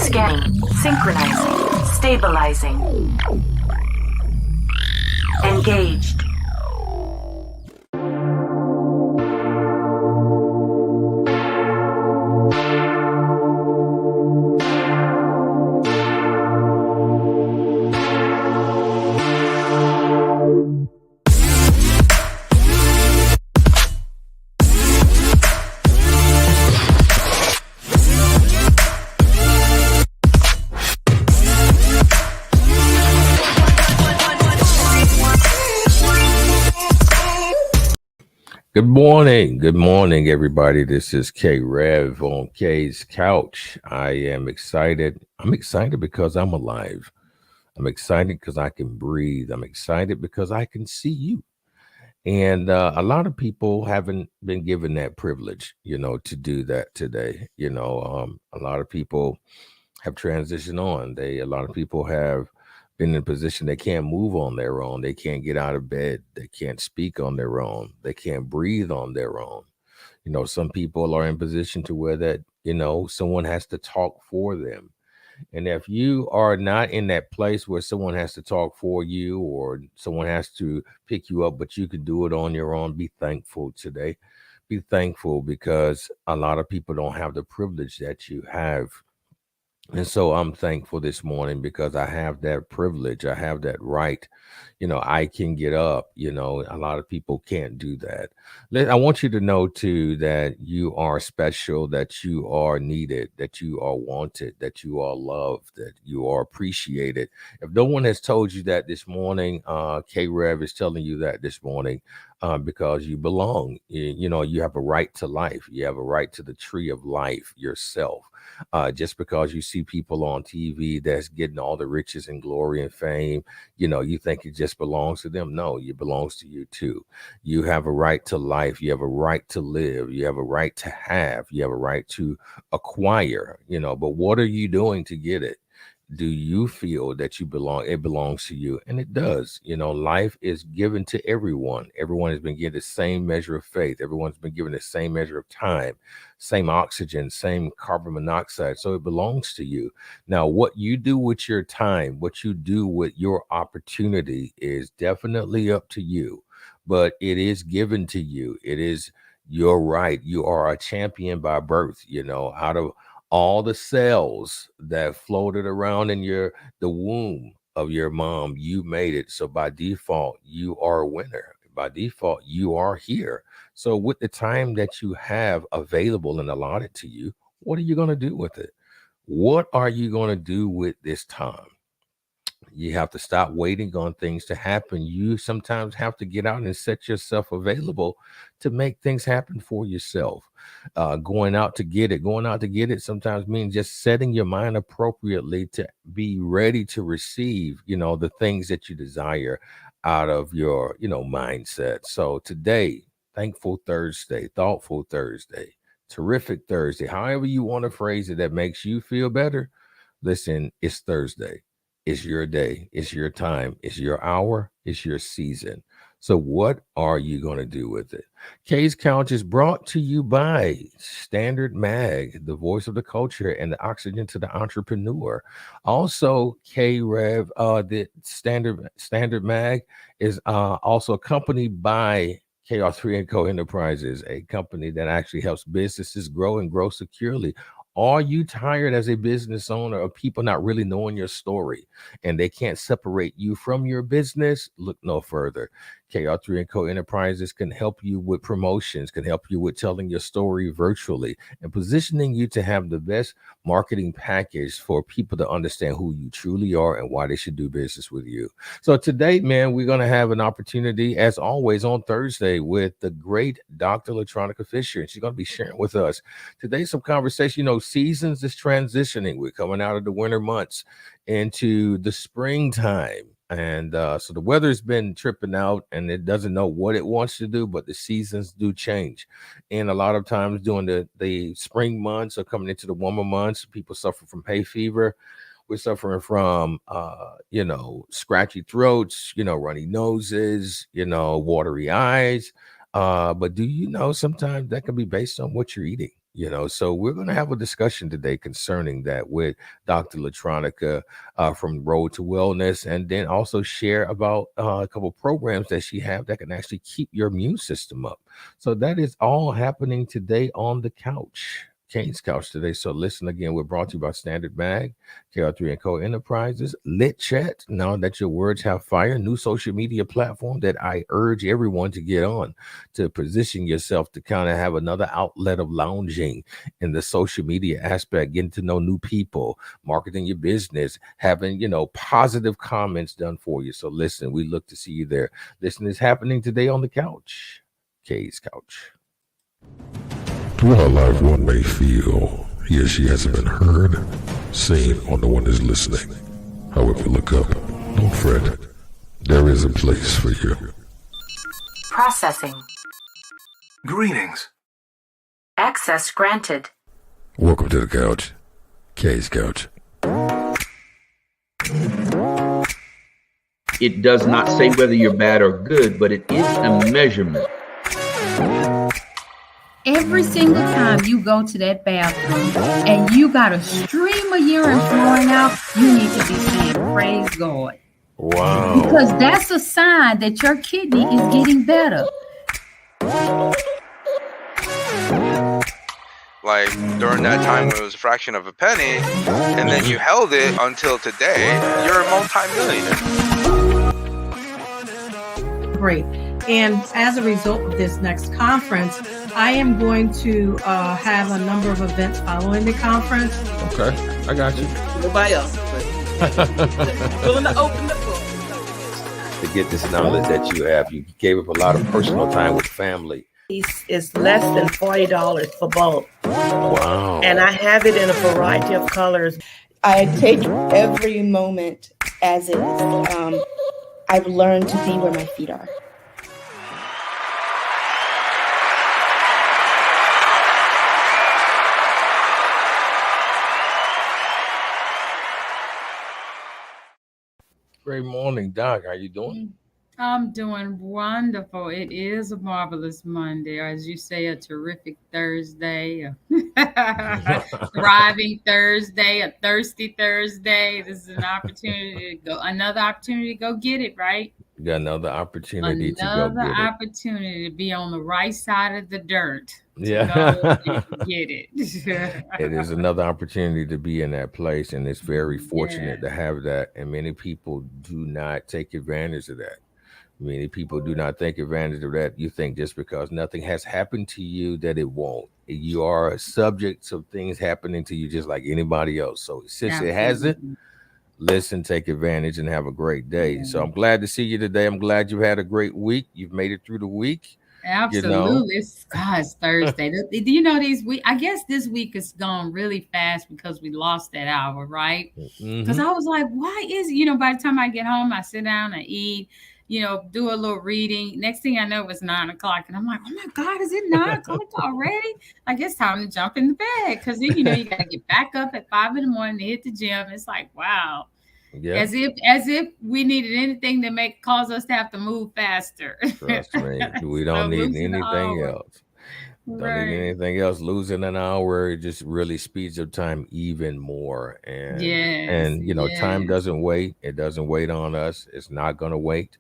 Scanning, synchronizing, stabilizing. Engaged. Good morning, everybody. This is Krev on K's Couch. I am excited. I'm excited because I'm alive. I'm excited because I can breathe. I'm excited because I can see you. And a lot of people haven't been given that privilege, to do that today. A lot of people have transitioned on. A lot of people have been in a position they can't move on their own. They can't get out of bed. They can't speak on their own. They can't breathe on their own. Some people are in position to where that, someone has to talk for them. And if you are not in that place where someone has to talk for you or someone has to pick you up, but you can do it on your own, be thankful today. Be thankful because a lot of people don't have the privilege that you have. And so I'm thankful this morning because I have that privilege. I have that right. I can get up. A lot of people can't do that. I want you to know, too, that you are special, that you are needed, that you are wanted, that you are loved, that you are appreciated. If no one has told you that this morning, K-Rev is telling you that this morning because you belong. You have a right to life. You have a right to the tree of life yourself. Just because you see people on TV that's getting all the riches and glory and fame, you think it just belongs to them. No, it belongs to you too. You have a right to life. You have a right to live. You have a right to have. You have a right to acquire, but what are you doing to get it? Do you feel that you belong? It belongs to you. And it does. Life is given to everyone. Everyone has been given the same measure of faith. Everyone's been given the same measure of time, same oxygen, same carbon monoxide. So it belongs to you. Now, what you do with your time, what you do with your opportunity is definitely up to you, but it is given to you. It is your right. You are a champion by birth, out of all the cells that floated around in the womb of your mom, you made it. So by default, you are a winner. By default, you are here. So with the time that you have available and allotted to you, what are you going to do with it? What are you going to do with this time? You have to stop waiting on things to happen. You sometimes have to get out and set yourself available to make things happen for yourself. Going out to get it sometimes means just setting your mind appropriately to be ready to receive, the things that you desire out of your, mindset. So today, thankful Thursday, thoughtful Thursday, terrific Thursday, however you want to phrase it that makes you feel better. Listen, it's Thursday. It's your day. It's your time. It's your hour. It's your season. So what are you going to do with it? K's Couch is brought to you by Standard Mag, the voice of the culture and the oxygen to the entrepreneur. Also, K-Rev, the Standard Mag is also accompanied by KR3 & Co. Enterprises, a company that actually helps businesses grow and grow securely. Are you tired as a business owner of people not really knowing your story and they can't separate you from your business? Look no further. KR3 & Co. Enterprises can help you with promotions, can help you with telling your story virtually and positioning you to have the best marketing package for people to understand who you truly are and why they should do business with you. So today, man, we're going to have an opportunity, as always, on Thursday with the great Dr. LaTronica Fisher, and she's going to be sharing with us today some conversation. Seasons is transitioning. We're coming out of the winter months into the springtime. And so the weather's been tripping out and it doesn't know what it wants to do, but the seasons do change. And a lot of times during the spring months or coming into the warmer months, people suffer from hay fever. We're suffering from, scratchy throats, runny noses, watery eyes. But do you know sometimes that can be based on what you're eating? So we're going to have a discussion today concerning that with Dr. LaTronica from Road to Wellness, and then also share about a couple programs that she have that can actually keep your immune system up. So that is all happening today on the couch. Kane's Couch today. So listen again, we're brought to you by Standard Mag, KR3 and Co. Enterprises, Lit Chat. Now that your words have fire, new social media platform that I urge everyone to get on to position yourself to kind of have another outlet of lounging in the social media aspect, getting to know new people, marketing your business, having, positive comments done for you. So listen, we look to see you there. Listen, is happening today on the couch. Kay's Couch. Throughout life, one may feel he or she hasn't been heard, seen, or no one is listening. However, look up. Don't fret. There is a place for you. Processing. Greetings. Access granted. Welcome to the couch. Kay's Couch. It does not say whether you're bad or good, but it is a measurement. Every single time you go to that bathroom and you got a stream of urine flowing out, you need to be saying, praise God. Wow. Because that's a sign that your kidney is getting better. Like during that time when it was a fraction of a penny, and then you held it until today, you're a multi-millionaire. Great. And as a result of this next conference, I am going to have a number of events following the conference. Okay, I got you. Nobody else. Willing to open the book. To get this knowledge that you have, you gave up a lot of personal time with family. It's less than $40 for both. Wow. And I have it in a variety of colors. I take every moment as is. I've learned to be where my feet are. Great morning, Doc. How you doing? I'm doing wonderful. It is a marvelous Monday, or as you say, a terrific Thursday, a thriving Thursday, a thirsty Thursday. This is an opportunity to go, another opportunity to go get it, right? You got another opportunity to go Another get it. opportunity to be on the right side of the dirt. Yeah. Get it. It is another opportunity to be in that place, and it's very fortunate to have that. And many people do not take advantage of that. Many people do not take advantage of that. You think just because nothing has happened to you that it won't. You are a subject to things happening to you just like anybody else. So since it hasn't, listen, take advantage, and have a great day. So I'm glad to see you today. I'm glad you had a great week. You've made it through the week. Absolutely. It's Thursday. Do you know these week? I guess this week has gone really fast because we lost that hour, right? Because I was like, why is it? By the time I get home, I sit down, I eat, do a little reading. Next thing I know, it's 9 o'clock. And I'm like, oh my God, is it 9 o'clock already? Like, it's time to jump in the bed. Because then, you got to get back up at 5 in the morning to hit the gym. It's like, wow. Yeah. As if we needed anything to cause us to have to move faster. Trust me, we don't need anything else. Don't need anything else. Losing an hour just really speeds up time even more. And time doesn't wait. It doesn't wait on us. It's not going to wait.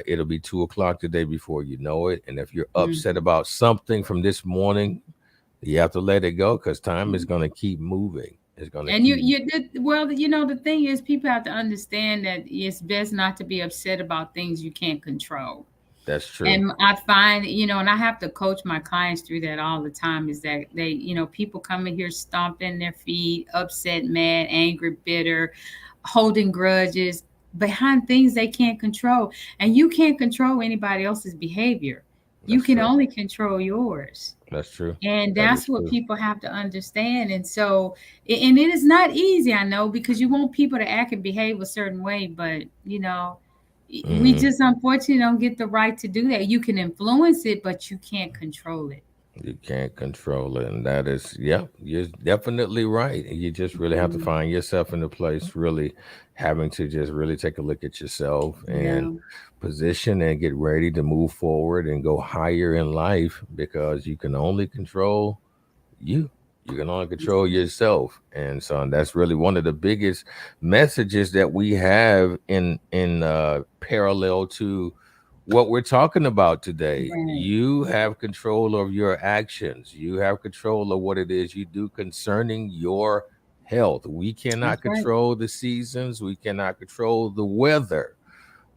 It'll be 2 o'clock the day before you know it. And if you're upset about something from this morning, you have to let it go, because time is going to keep moving. The thing is, people have to understand that it's best not to be upset about things you can't control. That's true. And I find, and I have to coach my clients through that all the time, is that they, people come in here stomping their feet, upset, mad, angry, bitter, holding grudges behind things they can't control. And you can't control anybody else's behavior. You can only control yours. That's true. And that's what people have to understand. And so, and it is not easy, I know, because you want people to act and behave a certain way, but, we just unfortunately don't get the right to do that. You can influence it, but you can't control it. You can't control it. And that is, you're definitely right. You just really have to find yourself in a place, really having to just really take a look at yourself and position and get ready to move forward and go higher in life, because you can only control You can only control yourself. And so that's really one of the biggest messages that we have in parallel to what we're talking about today. Right. You have control of your actions. You have control of what it is you do concerning your health. We cannot That's right. control the seasons. We cannot control the weather.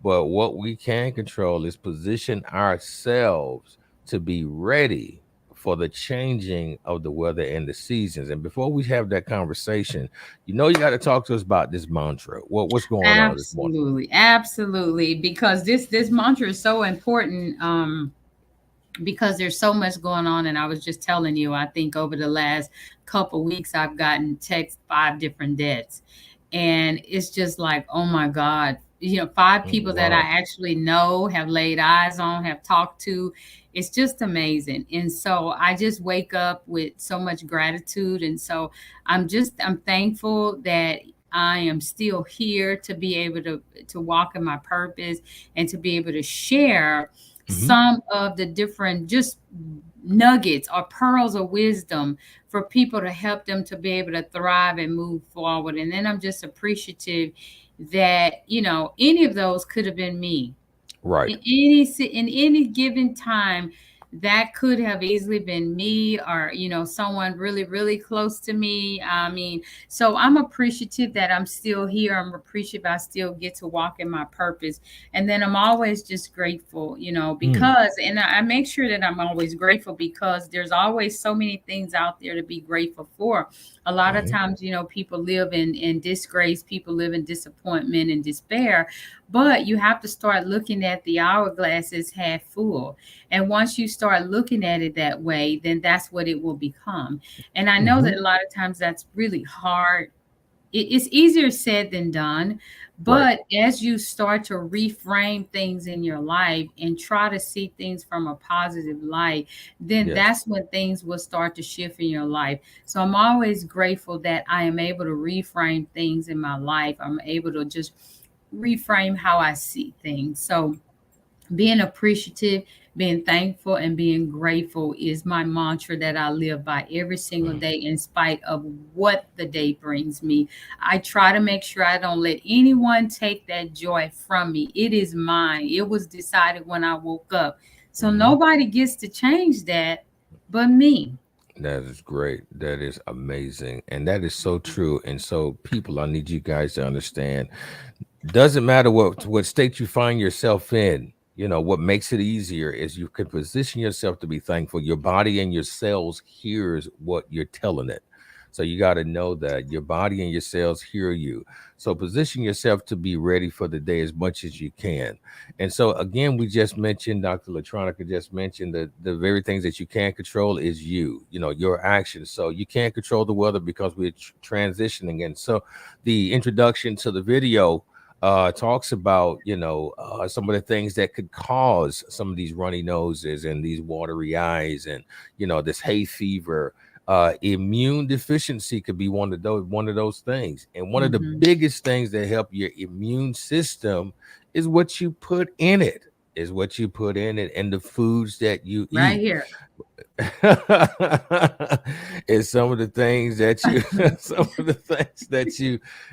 But what we can control is position ourselves to be ready for the changing of the weather and the seasons. And before we have that conversation, you got to talk to us about this mantra. What's going on this morning? Absolutely, because this mantra is so important. Because there's so much going on, and I was just telling you, I think over the last couple weeks, I've gotten text 5 different deaths, and it's just like, oh my God, 5 people that I Wow. actually know, have laid eyes on, have talked to. It's just amazing. And so I just wake up with so much gratitude. And so I'm thankful that I am still here to be able to walk in my purpose and to be able to share some of the different just nuggets or pearls of wisdom for people to help them to be able to thrive and move forward. And then I'm just appreciative that any of those could have been me Right. in any given time. That could have easily been me, or someone really, really close to me. I mean, so I'm appreciative that I'm still here. I'm appreciative I still get to walk in my purpose. And then I'm always just grateful, because and I make sure that I'm always grateful, because there's always so many things out there to be grateful for. A lot of times, people live in disgrace, people live in disappointment and despair. But you have to start looking at the hourglass as half full. And once you start looking at it that way, then that's what it will become. And I know that a lot of times that's really hard. It's easier said than done. Right. But as you start to reframe things in your life and try to see things from a positive light, then Yes. that's when things will start to shift in your life. So I'm always grateful that I am able to reframe things in my life. I'm able to just reframe how I see things. So being appreciative, being thankful, and being grateful is my mantra that I live by every single day, in spite of what the day brings me. I try to make sure I don't let anyone take that joy from me. It is mine. It was decided when I woke up. So nobody gets to change that but me. That is great. That is amazing. And that is so true. And so, people, I need you guys to understand, doesn't matter what state you find yourself in. What makes it easier is you can position yourself to be thankful. Your body and your cells hears what you're telling it. So you got to know that your body and your cells hear you. So position yourself to be ready for the day as much as you can. And so again, we just mentioned, Dr. LaTronica just mentioned that the very things that you can't control is your actions. So you can't control the weather because we're transitioning. And so the introduction to the video talks about some of the things that could cause some of these runny noses and these watery eyes, and this hay fever. Immune deficiency could be one of those things. And one of the biggest things that help your immune system is what you put in it, and the foods that you Right eat. here. Is some of the things that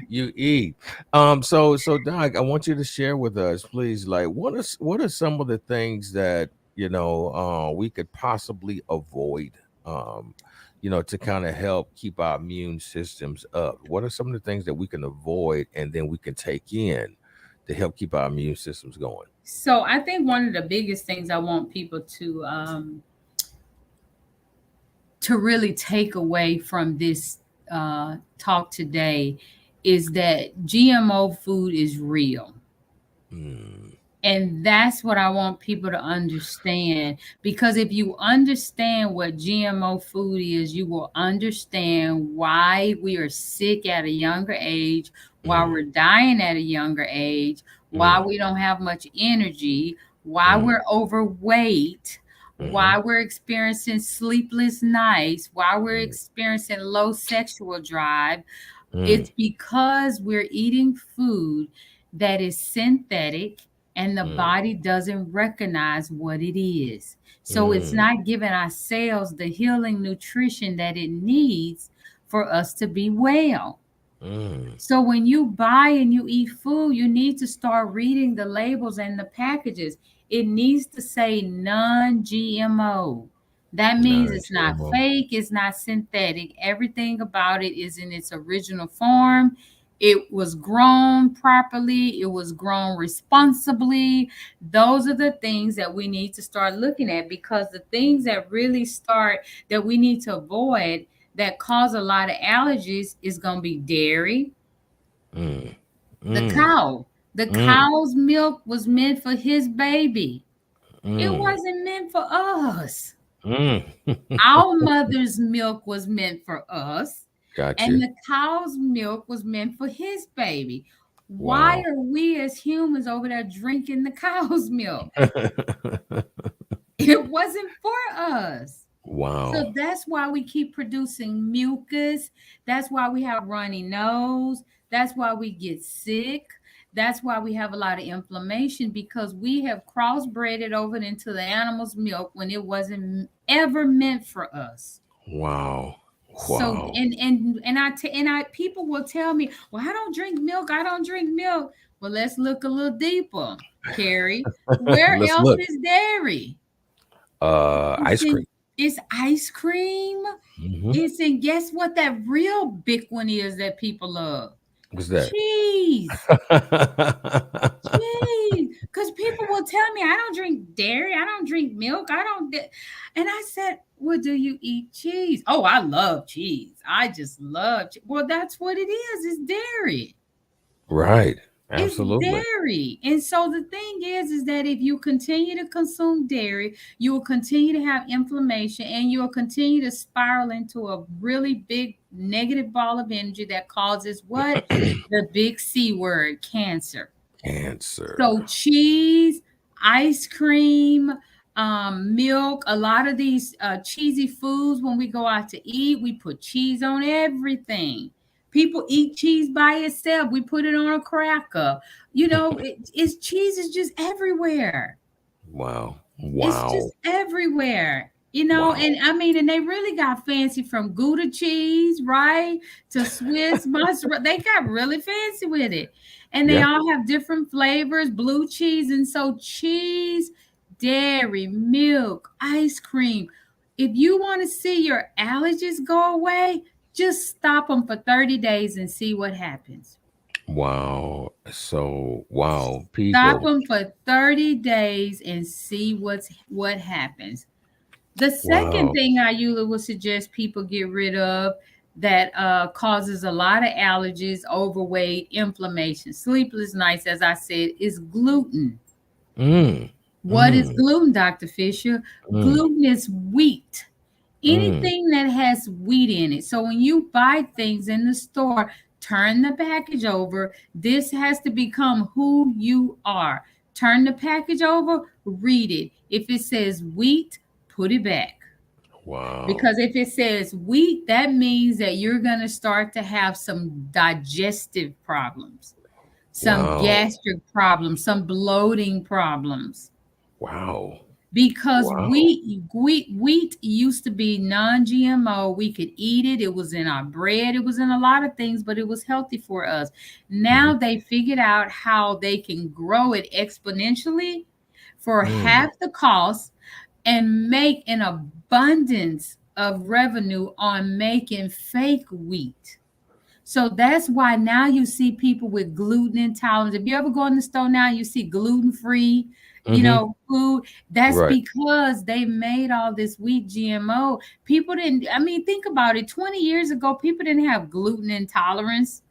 you eat. So Doc, I want you to share with us, please, like what are some of the things that we could possibly avoid, to kind of help keep our immune systems up? What are some of the things that we can avoid and then we can take in to help keep our immune systems going? So I think one of the biggest things I want people to really take away from this talk today is that GMO food is real. And that's what I want people to understand. Because if you understand what GMO food is, you will understand why we are sick at a younger age, why we're dying at a younger age, why we don't have much energy, why we're overweight, why we're experiencing sleepless nights, why we're experiencing low sexual drive. It's because we're eating food that is synthetic, and the body doesn't recognize what it is. So it's not giving our cells the healing nutrition that it needs for us to be well. So when you buy and you eat food, you need to start reading the labels and the packages. It needs to say non-GMO. That means it's not Non-GMO. fake, it's not synthetic. Everything about it is in its original form. It was grown properly, it was grown responsibly. Those are the things that we need to start looking at, because the things that really start that we need to avoid that cause a lot of allergies is going to be dairy. The cow. The cow's milk was meant for his baby. It wasn't meant for us. Our mother's milk was meant for us. Gotcha. And the cow's milk was meant for his baby. Why are we as humans over there drinking the cow's milk? It wasn't for us. Wow. So that's why we keep producing mucus. That's why we have runny nose. That's why we get sick. That's why we have a lot of inflammation, because we have crossbred it over into the animal's milk when it wasn't ever meant for us. Wow. So and people will tell me, well, I don't drink milk. I don't drink milk. Well, let's look a little deeper, Carrie. Where else is dairy? Ice cream. It's ice cream. It's in, guess what that real big one is that people love? What's that? Cheese. Cheese. Because people will tell me, I don't drink dairy. I don't drink milk. And I said, well, do you eat cheese? Oh, I love cheese. I just love cheese. Well, that's what it is. It's dairy. Right. Absolutely. It's dairy. And so the thing is that if you continue to consume dairy, you will continue to have inflammation, and you will continue to spiral into a really big negative ball of energy that causes what? The big C word, cancer. Cancer. So cheese, ice cream, milk, a lot of these cheesy foods, when we go out to eat, we put cheese on everything. People eat cheese by itself. We put it on a cracker. You know, cheese is just everywhere. Wow. It's just everywhere. You know, and I mean, and they really got fancy, from Gouda cheese, right, to Swiss mozzarella. They got really fancy with it. And they all have different flavors, blue cheese. And so cheese, dairy, milk, ice cream. If you want to see your allergies go away, just stop them for 30 days and see what happens. Wow. So, wow. People. Stop them for 30 days and see what happens. The second thing I usually would suggest people get rid of that causes a lot of allergies, overweight, inflammation, sleepless nights, as I said, is gluten. What is gluten, Dr. Fisher? Gluten is wheat. Anything that has wheat in it. So when you buy things in the store, turn the package over. This has to become who you are. Turn the package over, read it. If it says wheat, put it back. Wow. Because if it says wheat, that means that you're going to start to have some digestive problems, some gastric problems, some bloating problems. Wow. Because wheat used to be non-GMO. We could eat it. It was in our bread. It was in a lot of things, but it was healthy for us. Now they figured out how they can grow it exponentially for half the cost and make an abundance of revenue on making fake wheat. So that's why now you see people with gluten intolerance. If you ever go in the store now, you see gluten-free, you know, food. That's because they made all this wheat GMO. People didn't, I mean, think about it. 20 years ago, people didn't have gluten intolerance.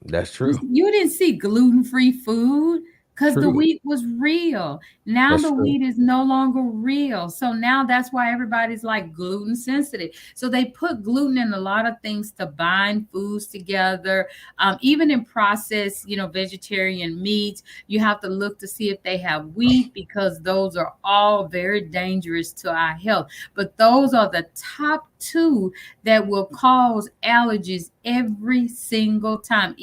That's true. You didn't see gluten-free food because the wheat was real. Now the wheat is no longer real. So now that's why everybody's like gluten sensitive. So they put gluten in a lot of things to bind foods together. Even in processed, you know, vegetarian meats, you have to look to see if they have wheat, because those are all very dangerous to our health. But those are the top two that will cause allergies every single time,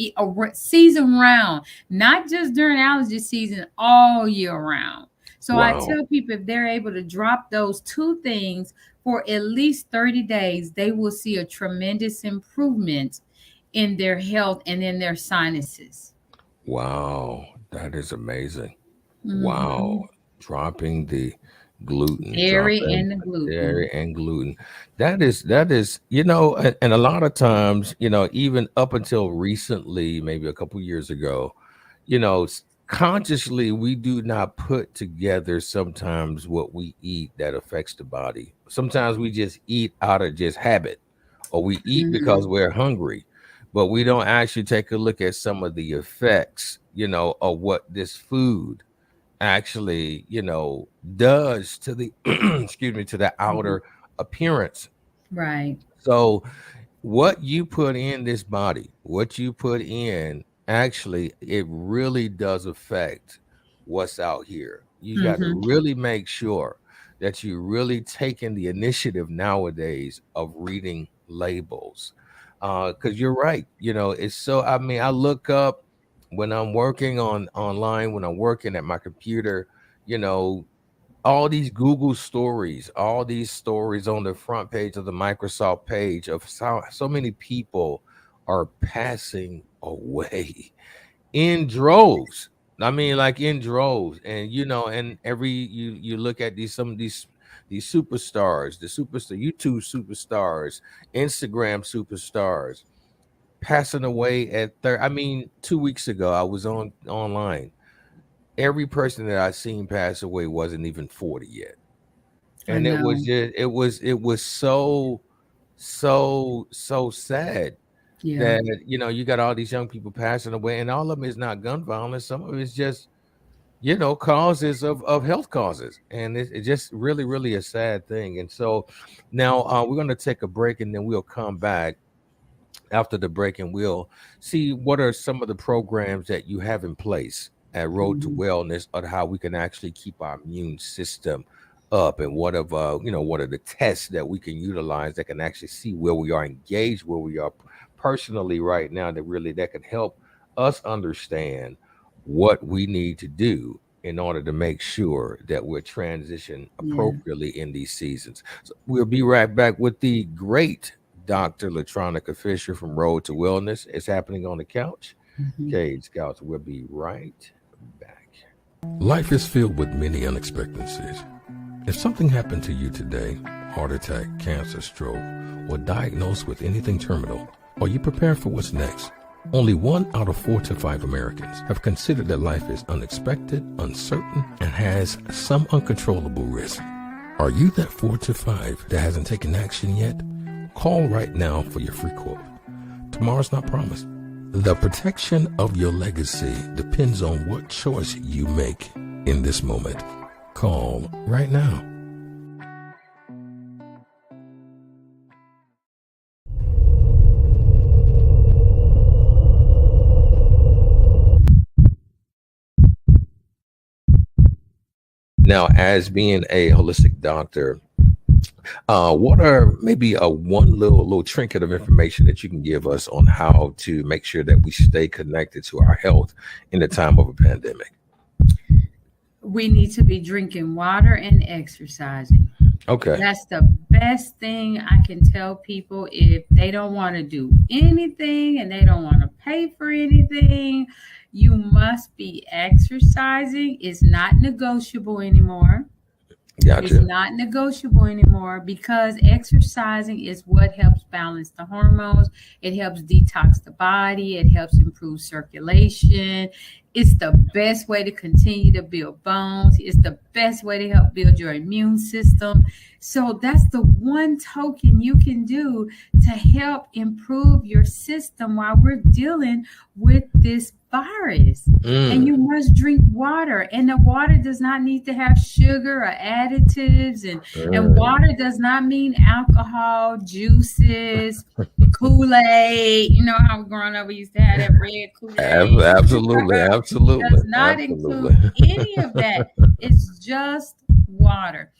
season round, not just during allergy season, all year round. So I Wow. tell people if they're able to drop those two things for at least 30 days, they will see a tremendous improvement in their health and in their sinuses. Wow. That is amazing. Wow. Mhm. Dropping the gluten, Dairy dropping and the gluten. dairy and gluten. That is, and a lot of times, even up until recently, maybe a couple years ago, consciously we do not put together sometimes what we eat that affects the body. Sometimes we just eat out of just habit, or we eat because Mhm. we're hungry, but we don't actually take a look at some of the effects, of what this food actually, does to the excuse me, to the Mhm. outer appearance. Right. So what you put in this body, what you put in, actually, it really does affect what's out here. You got to Mhm. really make sure that you're really taking the initiative nowadays of reading labels. Because you're right, it's so, I mean, I look up when I'm working online, when I'm working at my computer, you know, all these Google stories, all these stories on the front page of the Microsoft page of so many people are passing away in droves. I mean, like in droves, and and you look at some of these superstars, the YouTube superstars, Instagram superstars, passing away at I mean, 2 weeks ago, I was online. Every person that I seen pass away wasn't even 40 yet. I And it was know. just it was so sad Yeah. that you got all these young people passing away, and all of them is not gun violence. Some of it's just causes of health causes, and it's just really, really a sad thing. And so now we're going to take a break, and then we'll come back after the break, and we'll see what are some of the programs that you have in place at Road to Mhm. Wellness, on how we can actually keep our immune system up, and what are the tests that we can utilize that can actually see where we are engaged, where we are personally right now, that can help us understand what we need to do in order to make sure that we're transitioned Yeah. appropriately in these seasons. So we'll be right back with the great Dr. LaTronica Fisher from Road to Wellness. It's happening on the couch. Mhm. Cage Couch. We'll be right back. Life is filled with many unexpectancies. If something happened to you today, heart attack, cancer, stroke, or diagnosed with anything terminal, are you prepared for what's next? Only 1 out of 4 to 5 Americans have considered that life is unexpected, uncertain, and has some uncontrollable risk. Are you that 4 to 5 that hasn't taken action yet? Call right now for your free quote. Tomorrow's not promised. The protection of your legacy depends on what choice you make in this moment. Call right now. Now, as being a holistic doctor, what are maybe a one little trinket of information that you can give us on how to make sure that we stay connected to our health in the time of a pandemic? We need to be drinking water and exercising. Okay. That's the best thing I can tell people. If they don't want to do anything and they don't want to pay for anything, you must be exercising. It's not negotiable anymore. It's Gotcha. not negotiable anymore, because exercising is what helps balance the hormones. It helps detox the body. It helps improve circulation. It's the best way to continue to build bones. It's the best way to help build your immune system. So that's the one token you can do to help improve your system while we're dealing with this virus. And you must drink water, and the water does not need to have sugar or additives, and water does not mean alcohol, juices, Kool-Aid. You know how growing up we used to have that red Kool-Aid. Absolutely. It does not include any of that. It's just water.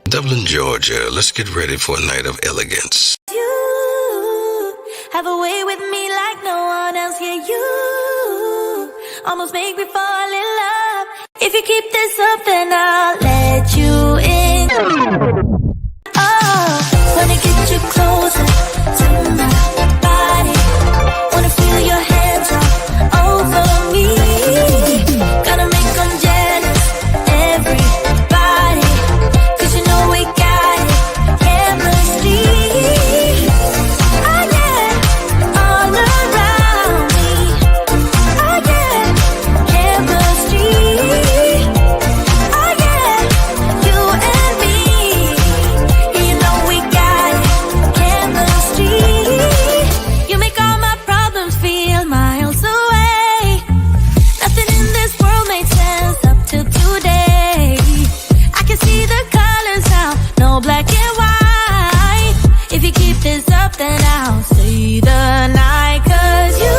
Dublin, Georgia, let's get ready for a night of elegance. You have a way with me like no one else. Yeah, you almost make me fall in love. If you keep this up, then I'll let you in. Oh, wanna get you closer to my body. Wanna feel your hands all over me. Gotta make them jealous, everybody. 'Cause you know we got it, chemistry. Oh yeah, all around me. Oh yeah, chemistry. Oh yeah, you and me. You know we got it, chemistry. You make all my problems feel miles away. Nothing in this world made sense up till today. I can see the colors now, no black and white. If you keep this up, then I'll stay the night. 'Cause you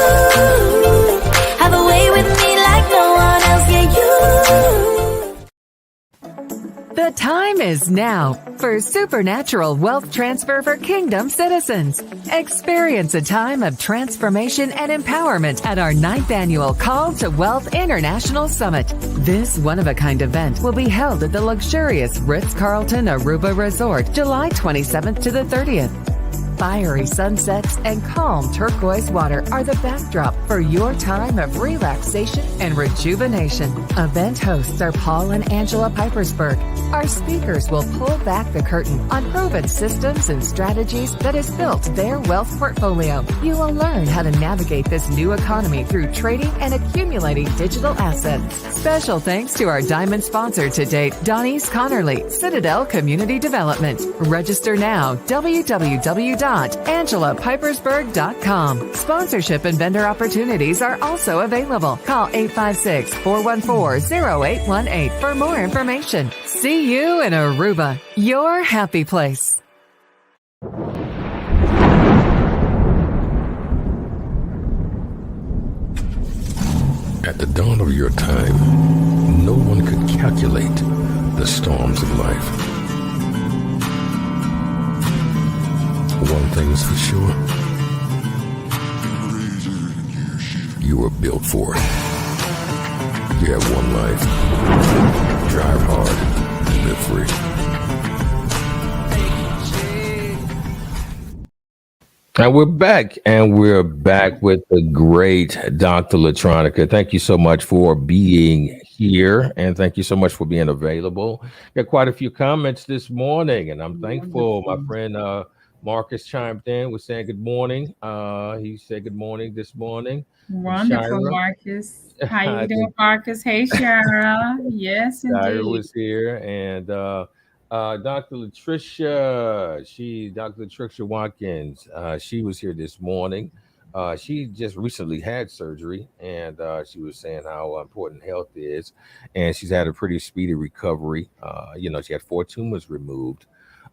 have a way with me like no one else. Yeah, you. The time is now for supernatural wealth transfer for Kingdom citizens. Experience a time of transformation and empowerment at our 9th annual Call to Wealth International Summit. This one-of-a-kind event will be held at the luxurious Ritz-Carlton Aruba Resort, July 27th to the 30th. Fiery sunsets and calm turquoise water are the backdrop for your time of relaxation and rejuvenation. Event hosts are Paul and Angela Pipersberg. Our speakers will pull back the curtain on proven systems and strategies that has built their wealth portfolio. You will learn how to navigate this new economy through trading and accumulating digital assets. Special thanks to our diamond sponsor to date, Donnie's Connerly, Citadel Community Development. Register now, www.angelapipersberg.com. Sponsorship and vendor opportunities are also available. Call 856-414-0818 for more information. See you in Aruba, your happy place. At the dawn of your time, no one could calculate the storms of life. One thing's for sure. You were built for it. You have one life. Drive hard and live free. And we're back with the great Dr. LaTronica. Thank you so much for being here, and thank you so much for being available. Got quite a few comments this morning, and I'm thankful. My friend Marcus chimed in with saying good morning. He said good morning this morning. Wonderful, Shira. Marcus. How you doing, Marcus? Hey, Shara. Yes, indeed. Shira was here, and Dr. Latricia Watkins, she was here this morning. She just recently had surgery, and she was saying how important health is, and she's had a pretty speedy recovery. She had 4 tumors removed,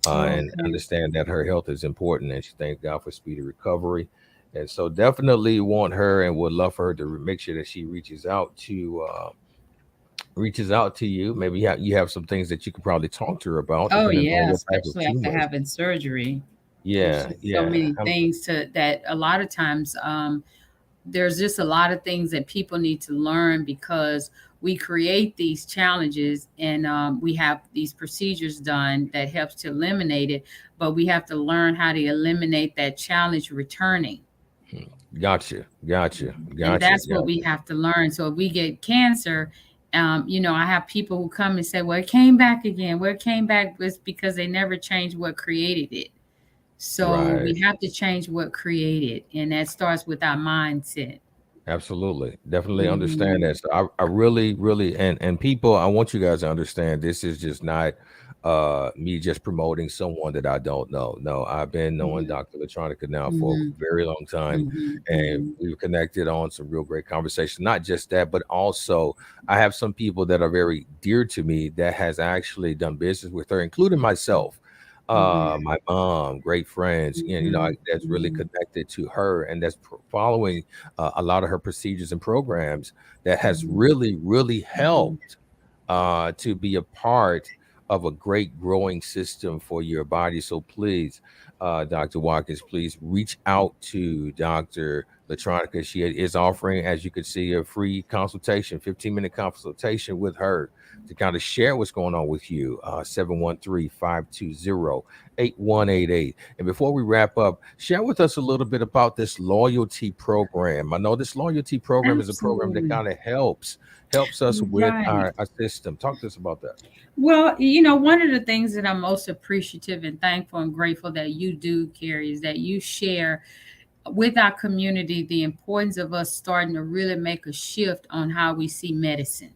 and understand that her health is important, and she thanks God for speedy recovery. And so definitely want her and would love for her to make sure that she reaches out to you. Maybe you have some things that you could probably talk to her about. Oh yeah, especially after having surgery. Yeah. So many things that a lot of times there's just a lot of things that people need to learn, because we create these challenges and we have these procedures done that helps to eliminate it, but we have to learn how to eliminate that challenge returning. Gotcha. And that's what we have to learn. So if we get cancer, I have people who come and say, well, it came back again. Well, it came back was because they never changed what created it. So we have to change what created, and that starts with our mindset. Absolutely. Definitely understand that. So I really, really, and people, I want you guys to understand this is just not me just promoting someone that I don't know. No, I've been knowing Dr. LaTronica now for a very long time, and we've connected on some real great conversations. Not just that, but also I have some people that are very dear to me that has actually done business with her, including myself. My mom, great friends, that's really connected to her, and that's following a lot of her procedures and programs that has really, really helped to be a part of a great growing system for your body. So please, Dr. Watkins, please reach out to Dr. LaTronica. She is offering, as you can see, a free consultation, 15-minute consultation with her to kind of share what's going on with you. 713-520-8188. And before we wrap up, share with us a little bit about this loyalty program. I know this loyalty program is a program that kind of helps us with our system. Talk to us about that. Well, one of the things that I'm most appreciative and thankful and grateful that you do, Carrie, is that you share with our community the importance of us starting to really make a shift on how we see medicine.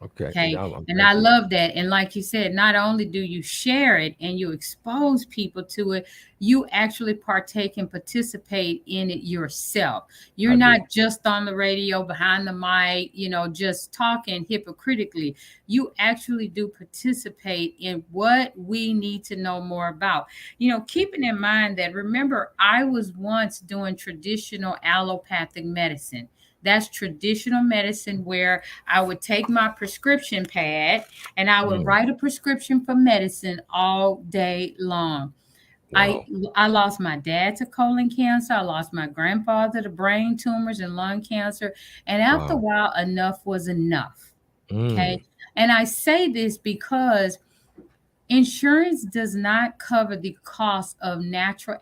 Okay. And I love that. And like you said, not only do you share it and you expose people to it, you actually partake and participate in it yourself. You're not just on the radio behind the mic, just talking hypocritically. You actually do participate in what we need to know more about. Keeping in mind that, remember, I was once doing traditional allopathic medicine. That's traditional medicine where I would take my prescription pad and I would write a prescription for medicine all day long. Wow. I lost my dad to colon cancer. I lost my grandfather to brain tumors and lung cancer. And after a while, enough was enough. Okay. And I say this because insurance does not cover the cost of natural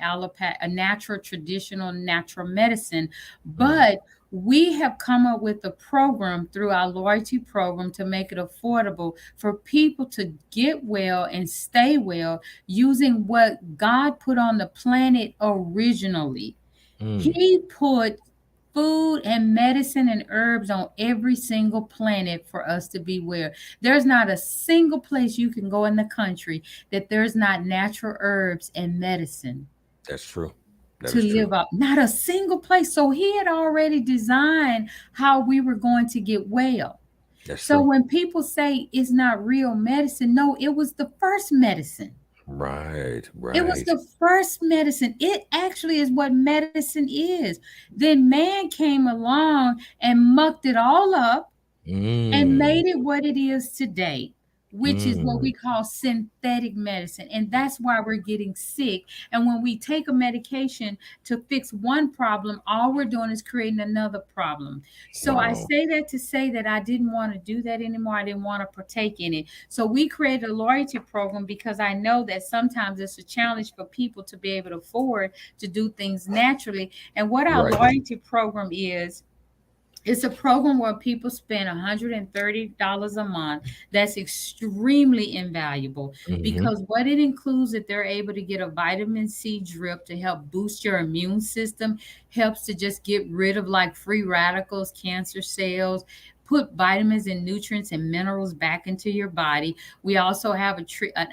traditional natural medicine, but we have come up with a program through our loyalty program to make it affordable for people to get well and stay well using what God put on the planet originally. He put food and medicine and herbs on every single planet for us to be well. There's not a single place you can go in the country that there's not natural herbs and medicine. That's true. To live up, not a single place. So he had already designed how we were going to get well. So when people say it's not real medicine, no, it was the first medicine. Right. It was the first medicine. It actually is what medicine is. Then man came along and mucked it all up and made it what it is today, which is what we call synthetic medicine. And that's why we're getting sick. And when we take a medication to fix one problem, all we're doing is creating another problem. So I say that to say that I didn't want to do that anymore. I didn't want to partake in it. So we created a loyalty program because I know that sometimes it's a challenge for people to be able to afford to do things naturally. And what our loyalty program is, it's a program where people spend $130 a month. That's extremely invaluable because what it includes that they're able to get a vitamin C drip to help boost your immune system, helps to just get rid of like free radicals, cancer cells, put vitamins and nutrients and minerals back into your body. We also have an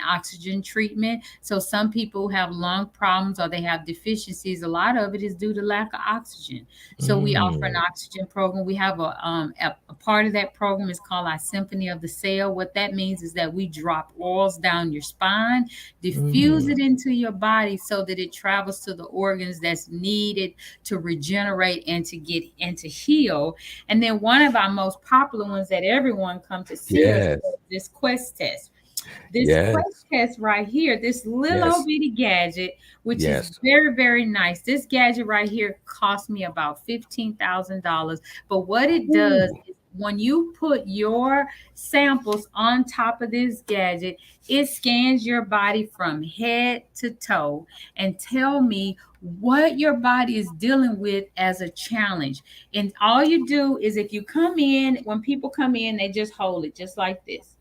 oxygen treatment. So some people have lung problems or they have deficiencies. A lot of it is due to lack of oxygen. So we offer an oxygen program. We have a part of that program is called our Symphony of the Cell. What that means is that we drop oils down your spine, diffuse it into your body so that it travels to the organs that's needed to regenerate and to get and to heal. And then one of our most popular ones that everyone comes to see us is this Quest test. This Quest test right here, this little old bitty gadget, which is very, very nice. This gadget right here cost me about $15,000. But what it does is when you put your samples on top of this gadget, it scans your body from head to toe and tell me what your body is dealing with as a challenge. And all you do is if you come in, when people come in, they just hold it just like this.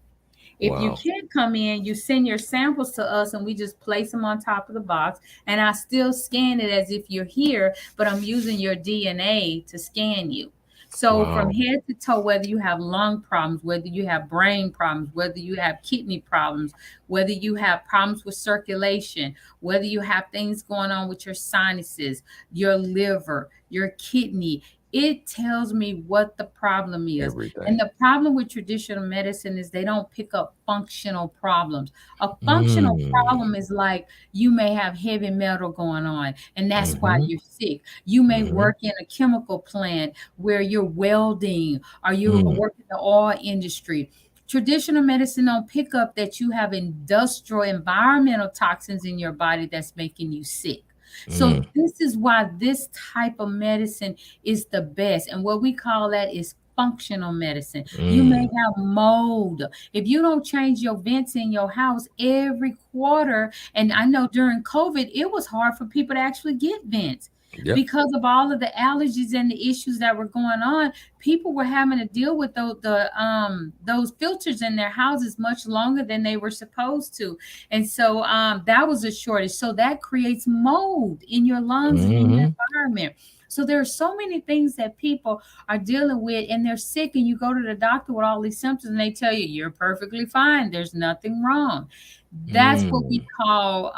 If you can't come in, you send your samples to us and we just place them on top of the box. And I still scan it as if you're here, but I'm using your DNA to scan you. So from head to toe, whether you have lung problems, whether you have brain problems, whether you have kidney problems, whether you have problems with circulation, whether you have things going on with your sinuses, your liver, your kidney, it tells me what the problem is. And the problem with traditional medicine is they don't pick up functional problems. A functional problem is like you may have heavy metal going on, and that's why you're sick. You may work in a chemical plant where you're welding or you're working in the oil industry. Traditional medicine don't pick up that you have industrial environmental toxins in your body that's making you sick. So this is why this type of medicine is the best. And what we call that is functional medicine. You may have mold. If you don't change your vents in your house every quarter, and I know during COVID, it was hard for people to actually get vents. Yep. Because of all of the allergies and the issues that were going on, people were having to deal with those filters in their houses much longer than they were supposed to, and so that was a shortage. So that creates mold in your lungs and in your environment. So there are so many things that people are dealing with, and they're sick, and you go to the doctor with all these symptoms, and they tell you you're perfectly fine. There's nothing wrong. That's what we call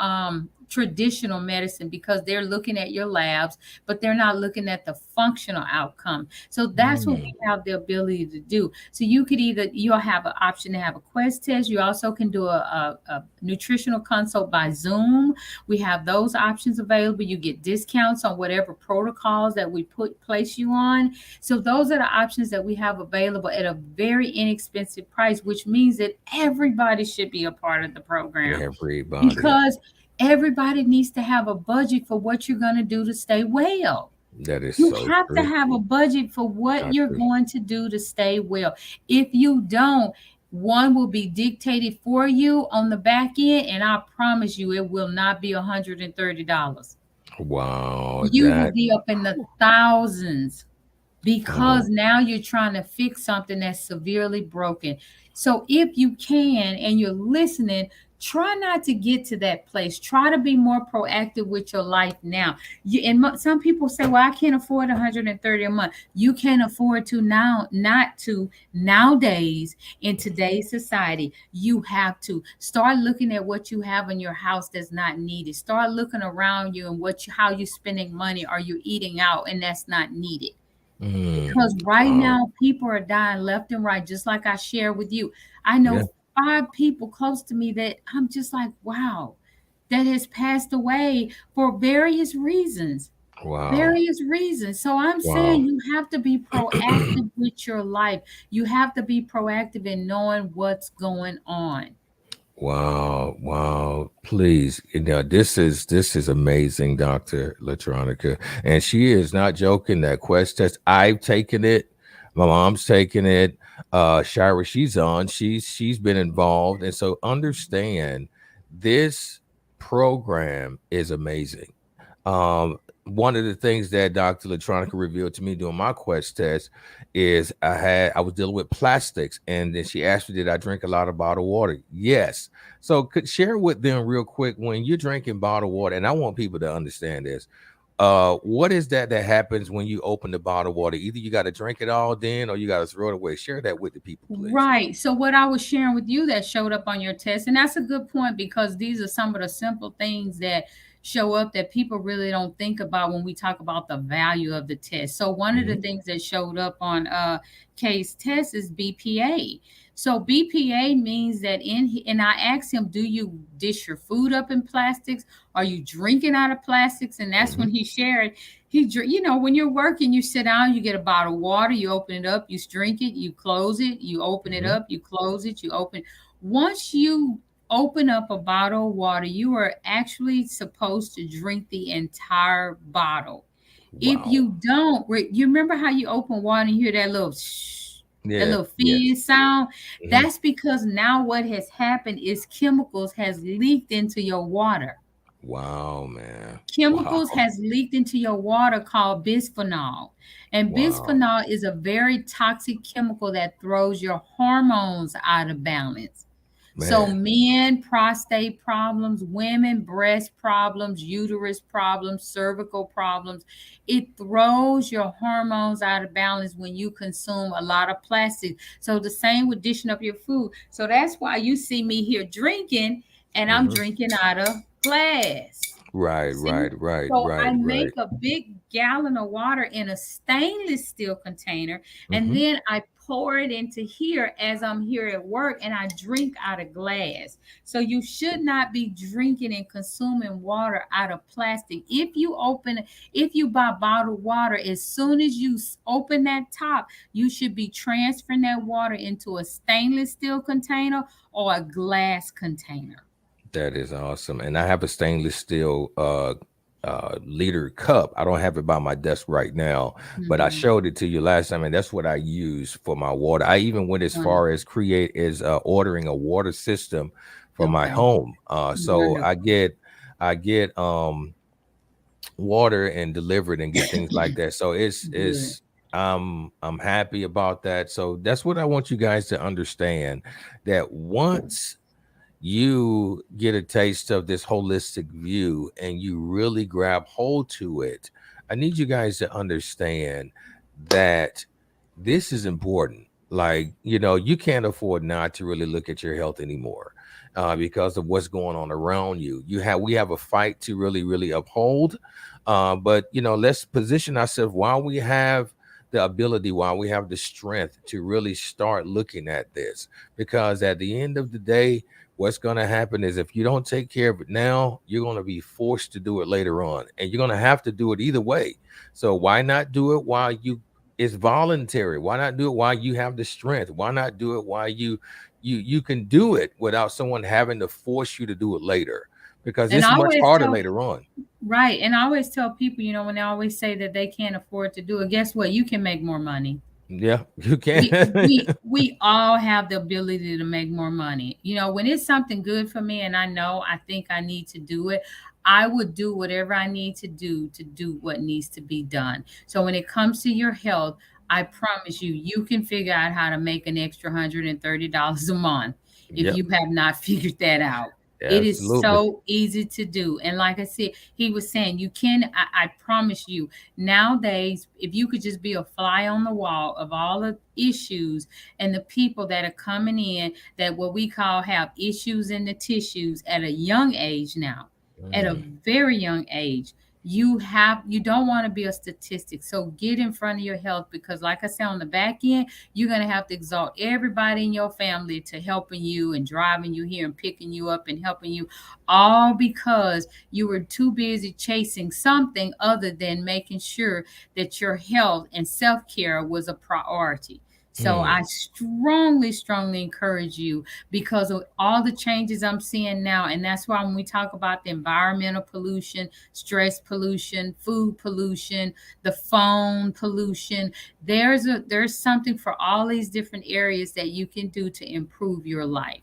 traditional medicine, because they're looking at your labs, but they're not looking at the functional outcome. So that's what we have the ability to do. So you could you'll have an option to have a Quest test. You also can do a nutritional consult by Zoom. We have those options available. You get discounts on whatever protocols that we place you on. So those are the options that we have available at a very inexpensive price, which means that everybody should be a part of the program. Everybody. Because everybody needs to have a budget for what you're going to do to stay well. That is you so have true. to have a budget for what you're going to do to stay well. If you don't, one will be dictated for you on the back end, and I promise you it will not be $130. Wow. You will be up in the thousands, because now you're trying to fix something that's severely broken. So if you can, and you're listening, try not to get to that place. Try to be more proactive with your life now. Some people say, well, I can't afford $130 a month. You can't afford to now, not to nowadays in today's society. You have to start looking at what you have in your house that's not needed. Start looking around you and how you're spending money. Are you eating out and that's not needed? Because right now people are dying left and right, just like I share with you. I know 5 people close to me that I'm just like, wow, that has passed away for various reasons. Various reasons. So I'm saying you have to be proactive with your life. You have to be proactive in knowing what's going on. Wow. Please, this is amazing, Dr. LaTronica. And she is not joking. That Quest test, I've taken it. My mom's taken it. Shira, she's on. She's been involved. And so understand, this program is amazing. One of the things that Dr. LaTronica revealed to me during my Quest test is I was dealing with plastics, and then she asked me, did I drink a lot of bottled water? Yes. So could share with them real quick, when you're drinking bottled water, and I want people to understand this, what is that happens when you open the bottled water? Either you got to drink it all then, or you got to throw it away. Share that with the people, please. Right. So what I was sharing with you that showed up on your test, and that's a good point, because these are some of the simple things that show up that people really don't think about when we talk about the value of the test. So one of the things that showed up on Kay's test is BPA. So BPA means that and I asked him, do you dish your food up in plastics? Are you drinking out of plastics? And that's when he shared, when you're working, you sit down, you get a bottle of water, you open it up, you drink it, you close it, you open it up, you close it, you open. Once you open up a bottle of water, you are actually supposed to drink the entire bottle. If you don't, you remember how you open water and you hear that little that little fizz sound? That's because now what has happened is chemicals has leaked into your water. Wow, man. Chemicals has leaked into your water called bisphenol. And bisphenol is a very toxic chemical that throws your hormones out of balance. So men, prostate problems, women, breast problems, uterus problems, cervical problems. It throws your hormones out of balance when you consume a lot of plastic. So the same with dishing up your food. So that's why you see me here drinking, and I'm drinking out of glass. Right. So I make a big gallon of water in a stainless steel container, and then I pour it into here as I'm here at work, and I drink out of glass. So you should not be drinking and consuming water out of plastic. If you buy bottled water, as soon as you open that top, you should be transferring that water into a stainless steel container or a glass container. That is awesome. And I have a stainless steel liter cup. I don't have it by my desk right now, but I showed it to you last time, and that's what I use for my water. I even went as far as ordering a water system for my home. So I get water and delivered and get things like that. So it's I'm happy about that. So that's what I want you guys to understand, that once you get a taste of this holistic view and you really grab hold to it, I need you guys to understand that this is important. Like, you can't afford not to really look at your health anymore because of what's going on around you. We have a fight to really, really uphold. But let's position ourselves while we have the ability, while we have the strength to really start looking at this, because at the end of the day, what's going to happen is if you don't take care of it now, you're going to be forced to do it later on, and you're going to have to do it either way. So why not do it while it's voluntary? Why not do it while you have the strength? Why not do it while you can do it without someone having to force you to do it later? Because it's much harder later on. Right. And I always tell people, when they always say that they can't afford to do it, guess what? You can make more money. Yeah, you can. we all have the ability to make more money. When it's something good for me and I think I need to do it, I would do whatever I need to do what needs to be done. So when it comes to your health, I promise you can figure out how to make an extra $130 a month if you have not figured that out. Yeah, it is so easy to do. And like I said, he was saying I promise you, nowadays, if you could just be a fly on the wall of all the issues and the people that are coming in that what we call have issues in the tissues at a young age now, at a very young age. You don't want to be a statistic. So get in front of your health, because like I said, on the back end, you're going to have to exalt everybody in your family to helping you and driving you here and picking you up and helping you, all because you were too busy chasing something other than making sure that your health and self-care was a priority. So I strongly, strongly encourage you, because of all the changes I'm seeing now. And that's why when we talk about the environmental pollution, stress pollution, food pollution, the phone pollution, there's something for all these different areas that you can do to improve your life.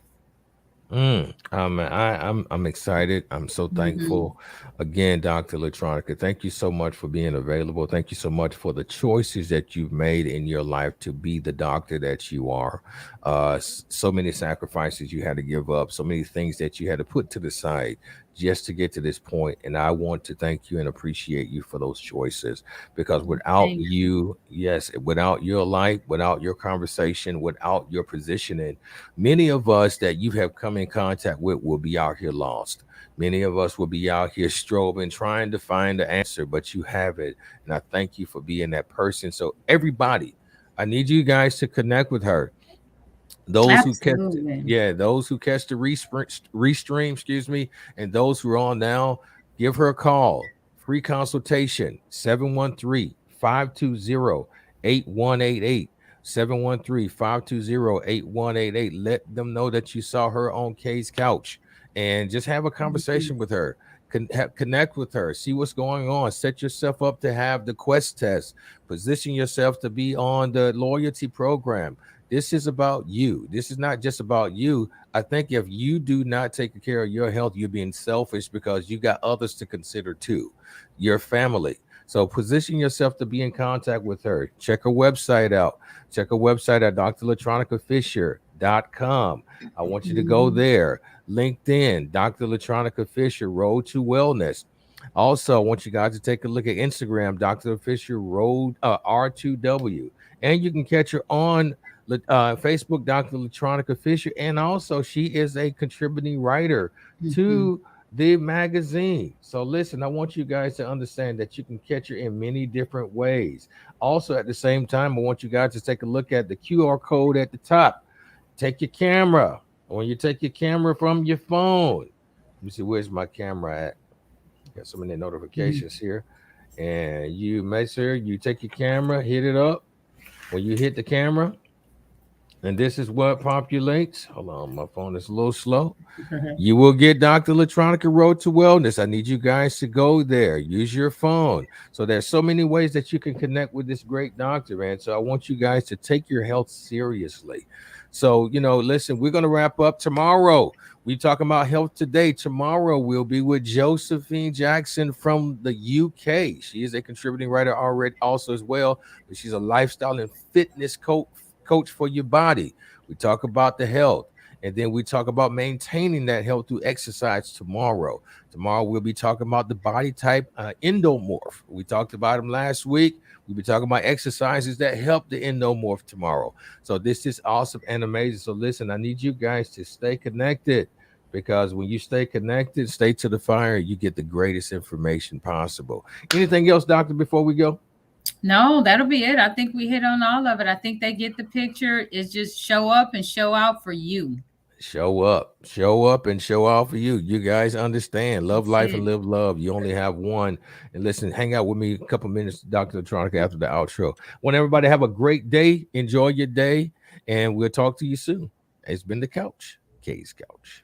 I'm excited. I'm so thankful. Again, Dr. LaTronica, thank you so much for being available. Thank you so much for the choices that you've made in your life to be the doctor that you are. So many sacrifices you had to give up, so many things that you had to put to the side just to get to this point. And I want to thank you and appreciate you for those choices, because without without your light, without your conversation, without your positioning, many of us that you have come in contact with will be out here lost. Many of us will be out here strobing, trying to find the answer, but you have it. And I thank you for being that person. So everybody, I need you guys to connect with her. Those who catch the restream, and those who are on now, give her a call. Free consultation, 713-520-8188. 713-520-8188. Let them know that you saw her on Kay's Couch, and just have a conversation with her. Connect with her, see what's going on, set yourself up to have the Quest test, position yourself to be on the loyalty program. This is about you. This is not just about you. I think if you do not take care of your health, you're being selfish, because you got others to consider too, your family. So position yourself to be in contact with her. Check her website out. Check her website at drlatronicafisher.com. I want you to go there. LinkedIn, Dr. LaTronica Fisher, Road to Wellness. Also, I want you guys to take a look at Instagram, Dr. Fisher Road R2W. And you can catch her on Facebook, Dr. LaTronica Fisher. And also, she is a contributing writer to the magazine. So listen, I want you guys to understand that you can catch her in many different ways. Also, at the same time, I want you guys to take a look at the QR code at the top. Take your camera. When you take your camera from your phone, let me see, where's my camera at? Got so many notifications here. And you make sure you take your camera, hit it up. When you hit the camera, and this is what populates. Hold on, my phone is a little slow. You will get Dr. LaTronica Road to Wellness. I need you guys to go there. Use your phone. So there's so many ways that you can connect with this great doctor, man. So I want you guys to take your health seriously. So, listen, we're going to wrap up tomorrow. We're talking about health today. Tomorrow we'll be with Josephine Jackson from the UK. She is a contributing writer already also as well, but she's a lifestyle and fitness coach for your body. We talk about the health, and then we talk about maintaining that health through exercise tomorrow. Tomorrow we'll be talking about the body type endomorph. We talked about them last week. We'll be talking about exercises that help the endomorph tomorrow. So this is awesome and amazing. So listen, I need you guys to stay connected, because when you stay connected, stay to the fire, you get the greatest information possible. Anything else, doctor, before we go? No, that'll be it. I think we hit on all of it. I think they get the picture. It's just show up and show out for you. Show up and show out for you. You guys understand. Love life and live love. You only have one. And listen, hang out with me a couple minutes, Dr. LaTronica, after the outro. Want everybody to have a great day. Enjoy your day. And we'll talk to you soon. It's been the Couch, K's Couch.